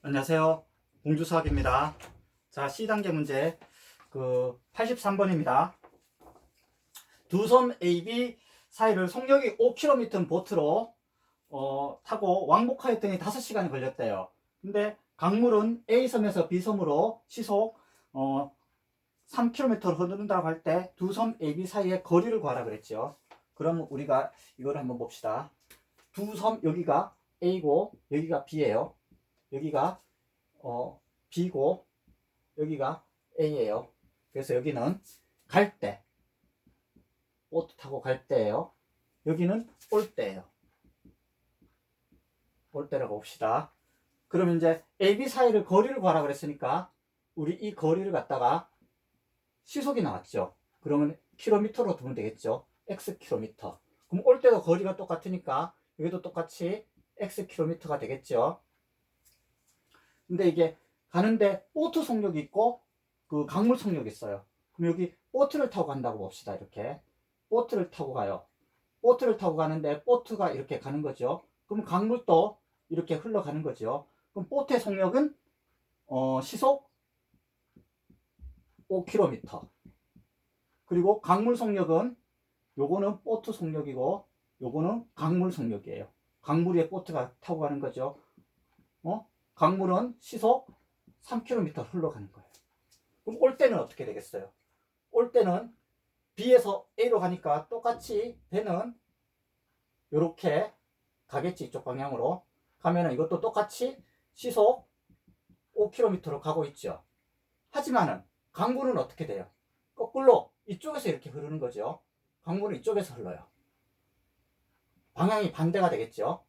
안녕하세요. 공주수학입니다. 자, C단계 문제 83번입니다. 두 섬 AB 사이를 속력이 5km 보트로 타고 왕복하였더니 5시간이 걸렸대요. 근데 강물은 A섬에서 B섬으로 시속 3km를 흐른다고 할 때 두 섬 AB 사이의 거리를 구하라 그랬죠. 그럼 우리가 이걸 한번 봅시다. 두 섬, 여기가 A고 여기가 B예요. 여기가 B고 여기가 A예요. 그래서 여기는 갈 때, 보트 타고 갈 때예요. 여기는 올 때예요. 올 때라고 봅시다. 그러면 이제 AB 사이를 거리를 구하라 그랬으니까 우리 이 거리를 갖다가 시속이 나왔죠. 그러면 킬로미터로 두면 되겠죠. X 킬로미터. 그럼 올 때도 거리가 똑같으니까 여기도 똑같이 X 킬로미터가 되겠죠. 근데 이게 가는데 보트 속력이 있고 그 강물 속력이 있어요. 그럼 여기 보트를 타고 간다고 봅시다. 이렇게 보트를 타고 가요. 보트를 타고 가는데 보트가 이렇게 가는 거죠. 그럼 강물도 이렇게 흘러가는 거죠. 그럼 보트의 속력은 시속 5km. 그리고 강물 속력은 요거는 보트 속력이고 요거는 강물 속력이에요. 강물 위에 보트가 타고 가는 거죠. 강물은 시속 3km 흘러가는 거예요. 그럼 올 때는 어떻게 되겠어요? 올 때는 B에서 A로 가니까 똑같이 배는 이렇게 가겠지. 이쪽 방향으로 가면은 이것도 똑같이 시속 5km로 가고 있죠. 하지만은 강물은 어떻게 돼요? 거꾸로 이쪽에서 이렇게 흐르는 거죠. 강물은 이쪽에서 흘러요. 방향이 반대가 되겠죠.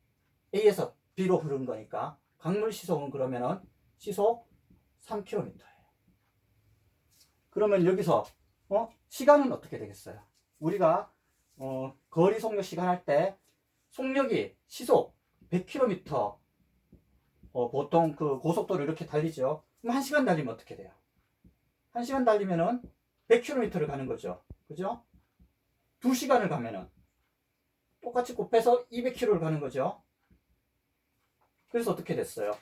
A에서 B로 흐르는 거니까 강물 시속은 그러면은 시속 3km예요. 그러면 여기서 시간은 어떻게 되겠어요? 우리가 거리 속력 시간 할 때 속력이 시속 100km 보통 그 고속도로 이렇게 달리죠. 그럼 1시간 달리면 어떻게 돼요? 1시간 달리면은 100km를 가는 거죠. 그죠? 2시간을 가면은 똑같이 곱해서 200km를 가는 거죠. 그래서 어떻게 됐어요?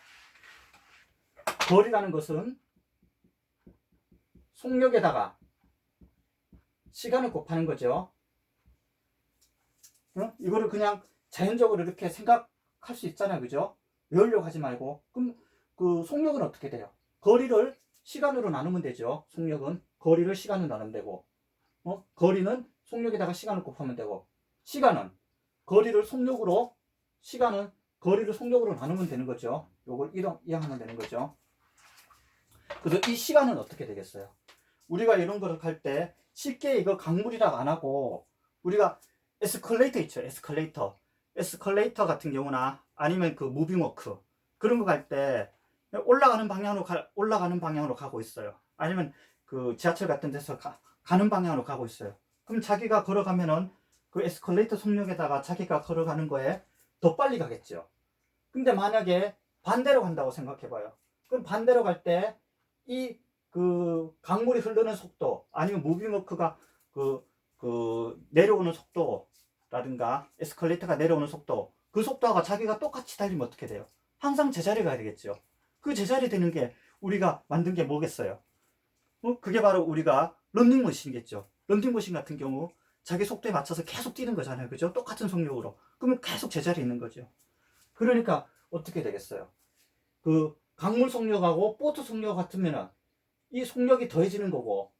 거리라는 것은 속력에다가 시간을 곱하는 거죠. 이거를 그냥 자연적으로 이렇게 생각할 수 있잖아요. 그죠? 외우려고 하지 말고. 그럼 그 속력은 어떻게 돼요? 거리를 시간으로 나누면 되죠. 속력은 거리를 시간으로 나누면 되고, 거리는 속력에다가 시간을 곱하면 되고, 시간은 거리를 속력으로, 시간은 거리를 속력으로 나누면 되는 거죠. 요걸 이항하면 되는 거죠. 그래서 이 시간은 어떻게 되겠어요? 우리가 이런 거를 할 때 쉽게 이거 강물이라고 안 하고 우리가 에스컬레이터 있죠. 에스컬레이터 같은 경우나 아니면 그 무빙워크 그런 거 갈 때 올라가는 방향으로 가고 있어요. 아니면 그 지하철 같은 데서 가는 방향으로 가고 있어요. 그럼 자기가 걸어가면은 그 에스컬레이터 속력에다가 자기가 걸어가는 거에 더 빨리 가겠죠. 근데 만약에 반대로 간다고 생각해 봐요. 그럼 반대로 갈 때 이 그 강물이 흐르는 속도 아니면 무빙워크가 내려오는 속도라든가 에스컬레이터가 내려오는 속도 그 속도가 자기가 똑같이 달리면 어떻게 돼요? 항상 제자리 가야 되겠죠. 그 제자리 되는 게 우리가 만든 게 뭐겠어요? 그게 바로 우리가 런닝머신이겠죠. 런닝머신 같은 경우 자기 속도에 맞춰서 계속 뛰는 거잖아요. 그죠? 똑같은 속력으로. 그러면 계속 제자리에 있는 거죠. 그러니까 어떻게 되겠어요? 그 강물 속력하고 보트 속력 같으면은 이 속력이 더해지는 거고,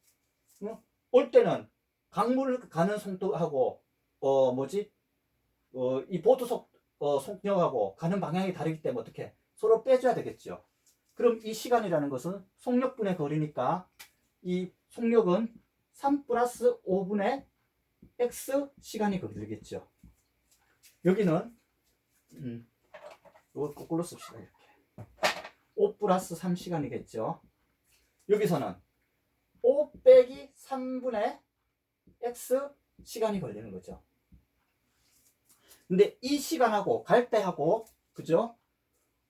올 때는 강물 가는 속도하고 이 보트 속력하고 가는 방향이 다르기 때문에 어떻게 서로 빼줘야 되겠죠. 그럼 이 시간이라는 것은 속력분의 거리니까 이 속력은 3 플러스 5분의 x 시간이 걸리겠죠. 여기는 이걸 거꾸로 씁시다. 이렇게 5 플러스 3시간이겠죠. 여기서는 5 빼기 3분의 x 시간이 걸리는 거죠. 근데 이 시간하고 갈 때하고 그죠?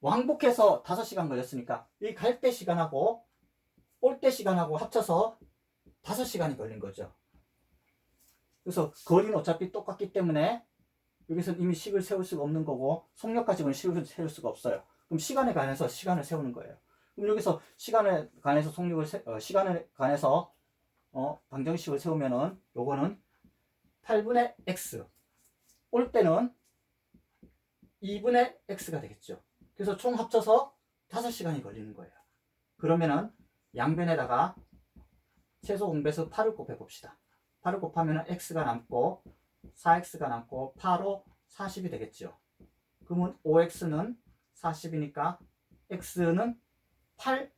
왕복해서 5시간 걸렸으니까 이 갈 때 시간하고 올 때 시간하고 합쳐서 5시간이 걸린 거죠. 그래서 거리는 어차피 똑같기 때문에 여기서 이미 식을 세울 수가 없는 거고 속력 가지고는 식을 세울 수가 없어요. 그럼 시간에 관해서 시간을 세우는 거예요. 그럼 여기서 시간에 관해서 시간에 관해서 방정식을 세우면은 요거는 8분의 x, 올 때는 2분의 x가 되겠죠. 그래서 총 합쳐서 5시간이 걸리는 거예요. 그러면은 양변에다가 최소 공배수 8을 곱해 봅시다. 8을 곱하면 x가 남고 4x가 남고 8호 40이 되겠죠. 그러면 5x는 40이니까 x는 8이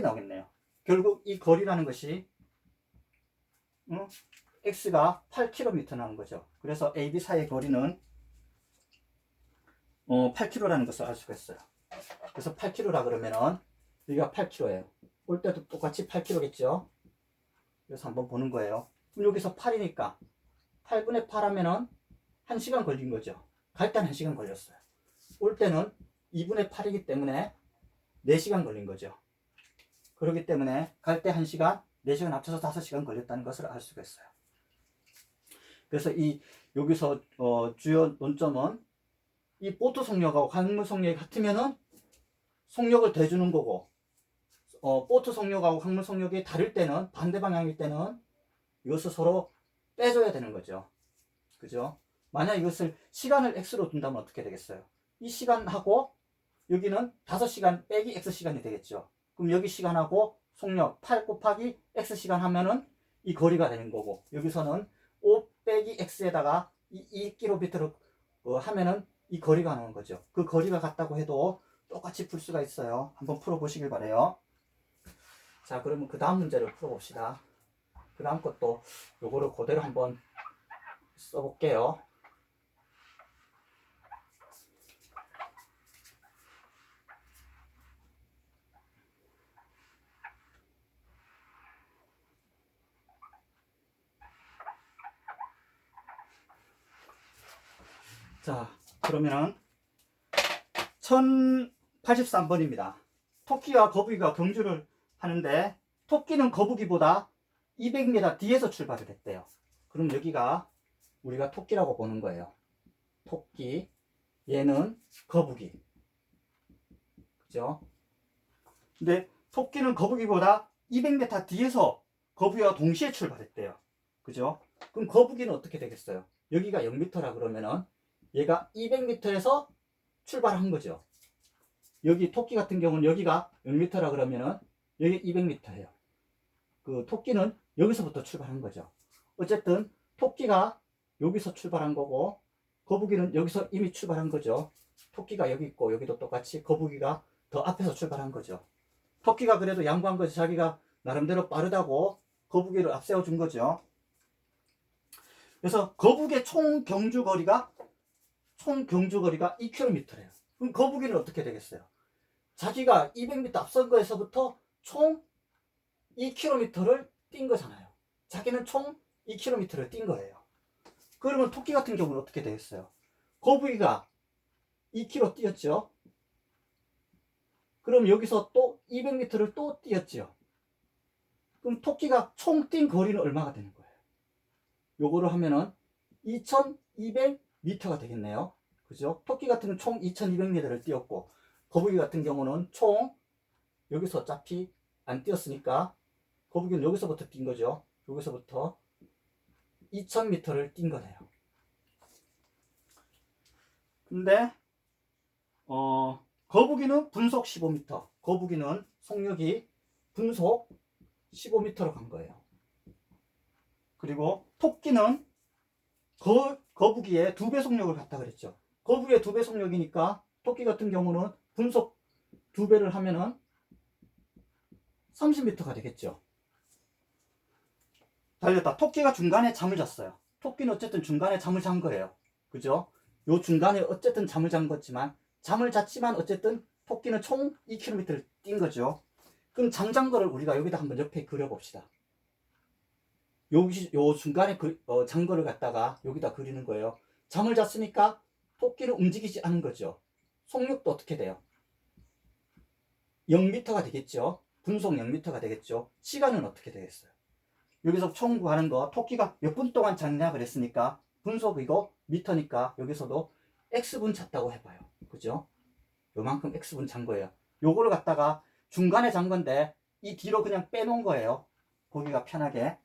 나오겠네요. 결국 이 거리라는 것이 x가 8km 나오는 거죠. 그래서 A, B 사이의 거리는 8km라는 것을 알 수가 있어요. 그래서 8km라 그러면은 여기가 8km예요. 올 때도 똑같이 8km겠죠. 그래서 한번 보는 거예요. 그럼 여기서 8이니까 8분의 8 하면은 1시간 걸린 거죠. 갈 때는 1시간 걸렸어요. 올 때는 2분의 8이기 때문에 4시간 걸린 거죠. 그렇기 때문에 갈 때 1시간, 4시간 합쳐서 5시간 걸렸다는 것을 알 수가 있어요. 그래서 여기서 주요 논점은 이 보트 속력하고 강물 속력이 같으면은 속력을 대주는 거고, 보트 속력하고 강물 속력이 다를 때는, 반대 방향일 때는 이것을 서로 빼줘야 되는 거죠. 그죠? 만약 이것을 시간을 x로 둔다면 어떻게 되겠어요? 이 시간하고 여기는 5시간 빼기 x시간이 되겠죠. 그럼 여기 시간하고 속력 8 곱하기 x시간 하면은 이 거리가 되는 거고, 여기서는 5 빼기 x에다가 이 2km를 하면은 이 거리가 나오는 거죠. 그 거리가 같다고 해도 똑같이 풀 수가 있어요. 한번 풀어보시길 바래요. 자, 그러면 그 다음 문제를 풀어봅시다. 그 다음 것도 요거를 그대로 한번 써볼게요. 자, 그러면은 1083번입니다. 토끼와 거북이가 경주를 하는데 토끼는 거북이보다 200m 뒤에서 출발을 했대요. 그럼 여기가 우리가 토끼라고 보는 거예요. 토끼, 얘는 거북이. 그죠? 근데 토끼는 거북이보다 200m 뒤에서 거북이와 동시에 출발했대요. 그죠? 그럼 거북이는 어떻게 되겠어요? 여기가 0m라 그러면은 얘가 200m에서 출발한 거죠. 여기 토끼 같은 경우는 여기가 0m라 그러면은 여기 200m예요. 그 토끼는 여기서부터 출발한 거죠. 어쨌든 토끼가 여기서 출발한 거고 거북이는 여기서 이미 출발한 거죠. 토끼가 여기 있고 여기도 똑같이 거북이가 더 앞에서 출발한 거죠. 토끼가 그래도 양보한 거죠. 자기가 나름대로 빠르다고 거북이를 앞세워 준 거죠. 그래서 거북이의 총 경주 거리가 2km래요. 그럼 거북이는 어떻게 되겠어요? 자기가 200m 앞선 거에서부터 총 2km를 뛴 거잖아요. 자기는 총 2km를 뛴 거예요. 그러면 토끼 같은 경우는 어떻게 되겠어요? 거북이가 2km 뛰었죠. 그럼 여기서 또 200m를 또 뛰었죠. 그럼 토끼가 총 뛴 거리는 얼마가 되는 거예요? 요거를 하면은 2200m가 되겠네요. 그죠? 토끼 같은 경우는 총 2200m를 뛰었고 거북이 같은 경우는 총 여기서 어차피 안 뛰었으니까 거북이는 여기서부터 뛴 거죠. 여기서부터 2000m를 뛴 거네요. 근데 거북이는 분속 15m, 거북이는 속력이 분속 15m로 간 거예요. 그리고 토끼는 거북이의 2배 속력을 갖다 그랬죠. 거북이의 2배 속력이니까 토끼 같은 경우는 분속 2배를 하면은 30m가 되겠죠. 달렸다. 토끼가 중간에 잠을 잤어요. 토끼는 어쨌든 중간에 잠을 잔 거예요. 그죠? 요 중간에 어쨌든 잠을 잔 거지만 잠을 잤지만 어쨌든 토끼는 총 2km를 뛴 거죠. 그럼 잠잔 거를 우리가 여기다 한번 옆에 그려봅시다. 요 중간에 잔 거를 갖다가 여기다 그리는 거예요. 잠을 잤으니까 토끼는 움직이지 않은 거죠. 속력도 어떻게 돼요? 0m가 되겠죠. 분속 0m가 되겠죠. 시간은 어떻게 되겠어요? 여기서 총 구하는 거 토끼가 몇 분 동안 잤냐 그랬으니까 분속이고 미터니까 여기서도 x분 잤다고 해봐요. 그죠? 요만큼 x분 잔 거예요. 요거를 갖다가 중간에 잔 건데 이 뒤로 그냥 빼놓은 거예요. 보기가 편하게.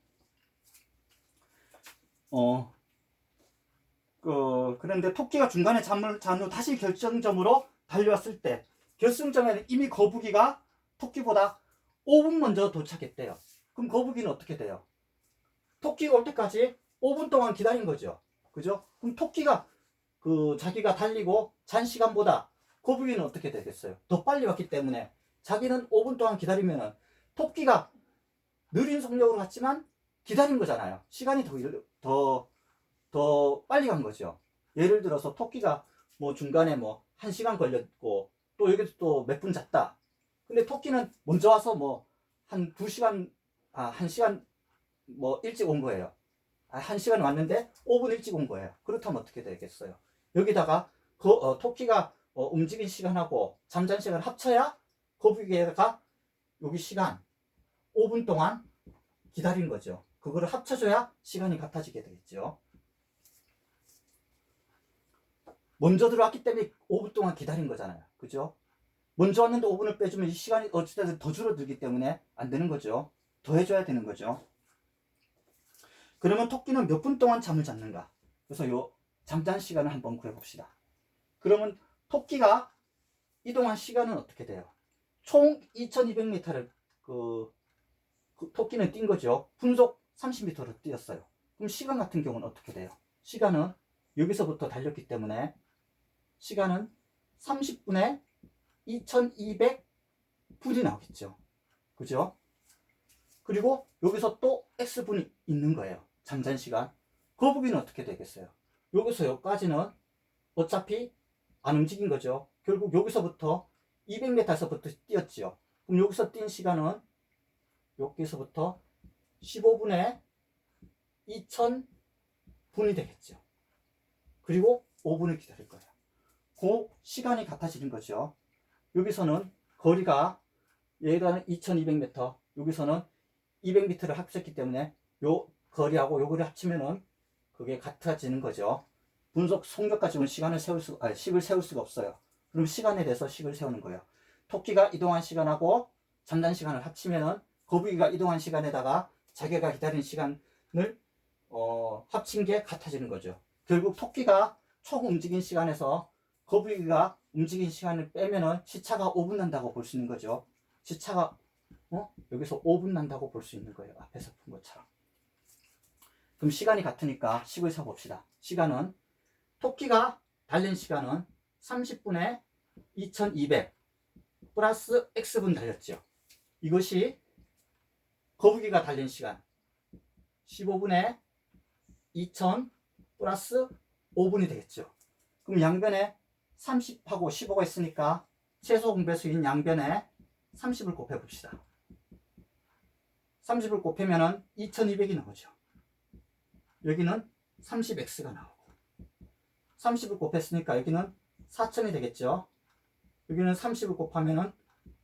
그런데 토끼가 중간에 잔 후 다시 결정점으로 달려왔을 때 결승점에는 이미 거북이가 토끼보다 5분 먼저 도착했대요. 그럼 거북이는 어떻게 돼요? 토끼가 올 때까지 5분 동안 기다린 거죠. 그죠? 그럼 토끼가 자기가 달리고 잔 시간보다 거북이는 어떻게 되겠어요? 더 빨리 왔기 때문에 자기는 5분 동안 기다리면은 토끼가 느린 속력으로 갔지만 기다린 거잖아요. 시간이 더 빨리 간 거죠. 예를 들어서 토끼가 뭐 중간에 뭐 1시간 걸렸고 또 여기서 또 몇 분 잤다. 근데 토끼는 먼저 와서 뭐 한 2시간, 1시간 뭐 일찍 온 거예요. 1시간 왔는데 5분 일찍 온 거예요. 그렇다면 어떻게 되겠어요? 여기다가 토끼가 움직인 시간하고 잠잔 시간을 합쳐야 거북이가 여기 시간 5분 동안 기다린 거죠. 그거를 합쳐줘야 시간이 같아지게 되겠죠. 먼저 들어왔기 때문에 5분 동안 기다린 거잖아요. 그죠? 먼저 왔는데 5분을 빼주면 이 시간이 어찌됐든 더 줄어들기 때문에 안 되는 거죠. 더 해줘야 되는 거죠. 그러면 토끼는 몇 분 동안 잠을 잤는가? 그래서 요 잠잔 시간을 한번 구해봅시다. 그러면 토끼가 이동한 시간은 어떻게 돼요? 총 2200m를 토끼는 뛴 거죠. 분속 30m를 뛰었어요. 그럼 시간 같은 경우는 어떻게 돼요? 시간은 여기서부터 달렸기 때문에 시간은 30분에 2200분이 나오겠죠. 그죠? 그리고 여기서 또 x분이 있는 거예요. 잠잔 시간. 거북이는 어떻게 되겠어요? 여기서 여기까지는 어차피 안 움직인 거죠. 결국 여기서부터 200m에서부터 뛰었죠. 그럼 여기서 뛴 시간은 여기서부터 15분에 2000분이 되겠죠. 그리고 5분을 기다릴 거예요. 그 시간이 같아지는 거죠. 여기서는 거리가 얘가는 2200m, 여기서는 200m를 합쳤기 때문에 요 거리하고 요 거리 합치면은 그게 같아지는 거죠. 분속 속력 가지고는 식을 세울 수가 없어요. 그럼 시간에 대해서 식을 세우는 거예요. 토끼가 이동한 시간하고 잠잔 시간을 합치면은 거북이가 이동한 시간에다가 자기가 기다린 시간을 합친 게 같아지는 거죠. 결국 토끼가 총 움직인 시간에서 거북이가 움직인 시간을 빼면은 시차가 5분 난다고 볼 수 있는 거죠. 시차가 여기서 5분 난다고 볼 수 있는 거예요. 앞에서 본 것처럼. 그럼 시간이 같으니까 식을 세봅시다. 시간은 토끼가 달린 시간은 30분에 2200 플러스 x분 달렸죠. 이것이 거북이가 달린 시간 15분에 2000 플러스 5분이 되겠죠. 그럼 양변에 30하고 15가 있으니까 최소 공배수인 양변에 30을 곱해봅시다. 30을 곱하면 2200이 나오죠. 여기는 30x가 나오고 30을 곱했으니까 여기는 4000이 되겠죠. 여기는 30을 곱하면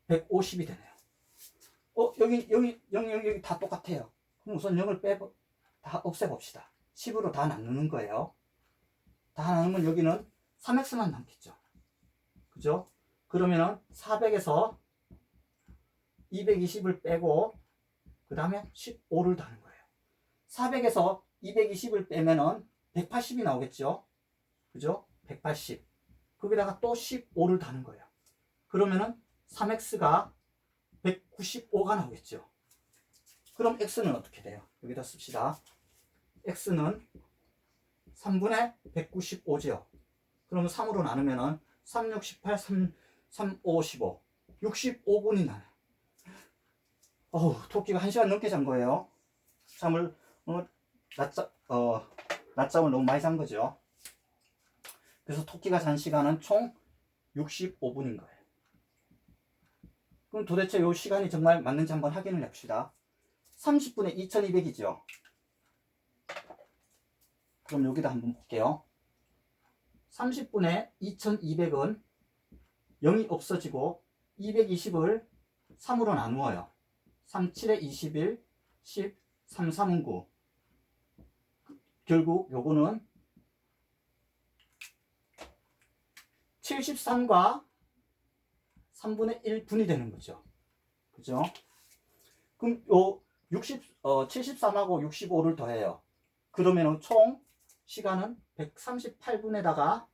150이 되네요. 여기 다 똑같아요. 그럼 우선 0을 다 없애봅시다. 10으로 다 나누는 거예요. 다 나누면 여기는 3x만 남겠죠. 그죠? 그러면은 400에서 220을 빼고 그 다음에 15를 더하는 거예요. 400에서 220을 빼면은 180이 나오겠죠. 그죠? 180. 거기다가 또 15를 더하는 거예요. 그러면은 3x가 195가 나오겠죠. 그럼 x는 어떻게 돼요? 여기다 씁시다. x는 3분의 195죠. 그러면 3으로 나누면은 3, 6, 18, 3, 5, 15. 65분이 나요. 토끼가 1시간 넘게 잔 거예요. 잠을, 낮잠을 너무 많이 잔 거죠. 그래서 토끼가 잔 시간은 총 65분인 거예요. 그럼 도대체 이 시간이 정말 맞는지 한번 확인을 해봅시다. 30분에 2200이죠. 그럼 여기다 한번 볼게요. 30분에 2200은 0이 없어지고 220을 3으로 나누어요. 3, 7에 21, 10, 3, 3은 9. 결국 요거는 73과 3분의 1분이 되는 거죠. 그죠? 그럼 요 73하고 65를 더해요. 그러면 총 시간은 138분에다가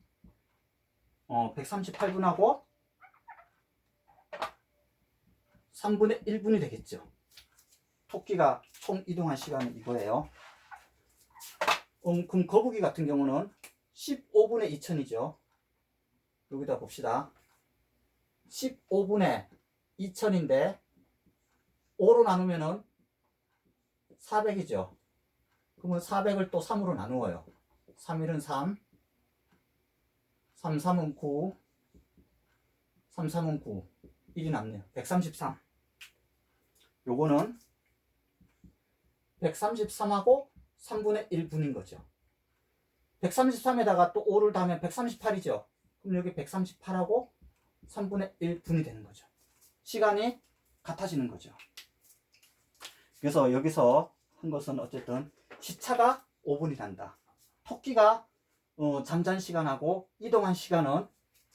138분하고 3분의 1분이 되겠죠. 토끼가 총 이동한 시간은 이거예요. 그럼 거북이 같은 경우는 15분의 2000이죠. 여기다 봅시다. 15분의 2000인데 5로 나누면은 400이죠. 그러면 400을 또 3으로 나누어요. 3, 1은 3, 3, 3은 9, 3, 3은 9, 1이 남네요. 133. 요거는 133하고 3분의 1분인 거죠. 133에다가 또 5를 더하면 138이죠. 그럼 여기 138하고 3분의 1분이 되는 거죠. 시간이 같아지는 거죠. 그래서 여기서 한 것은 어쨌든 시차가 5분이 난다. 토끼가 잠잔 시간하고 이동한 시간은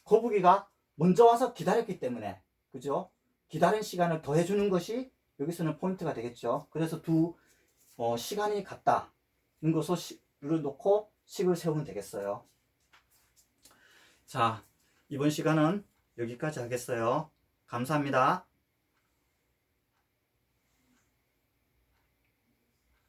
거북이가 먼저 와서 기다렸기 때문에, 그죠? 기다린 시간을 더해주는 것이 여기서는 포인트가 되겠죠. 그래서 두 시간이 같다는 것을 놓고 식을 세우면 되겠어요. 자, 이번 시간은 여기까지 하겠어요. 감사합니다.